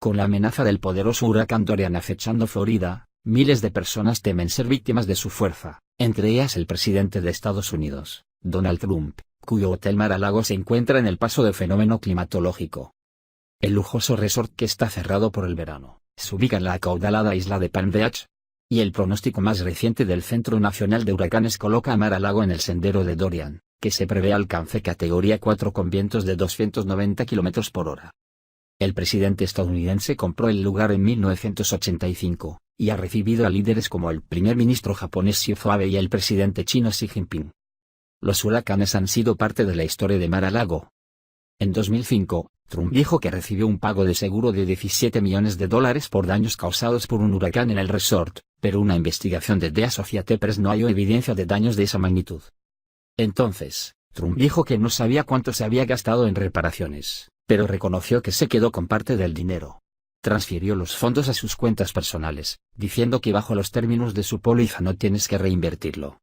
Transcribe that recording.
Con la amenaza del poderoso huracán Dorian acechando Florida, miles de personas temen ser víctimas de su fuerza, entre ellas el presidente de Estados Unidos, Donald Trump, cuyo hotel Mar-a-Lago se encuentra en el paso del fenómeno climatológico. El lujoso resort, que está cerrado por el verano, se ubica en la acaudalada isla de Palm Beach, y el pronóstico más reciente del Centro Nacional de Huracanes coloca a Mar-a-Lago en el sendero de Dorian, que se prevé alcance categoría 4 con vientos de 290 km por hora. El presidente estadounidense compró el lugar en 1985, y ha recibido a líderes como el primer ministro japonés Shinzo Abe y el presidente chino Xi Jinping. Los huracanes han sido parte de la historia de Mar-a-Lago. En 2005, Trump dijo que recibió un pago de seguro de $17 millones por daños causados por un huracán en el resort, pero una investigación de The Associated Press no halló evidencia de daños de esa magnitud. Entonces, Trump dijo que no sabía cuánto se había gastado en reparaciones, pero reconoció que se quedó con parte del dinero. Transfirió los fondos a sus cuentas personales, diciendo que bajo los términos de su póliza no tienes que reinvertirlo.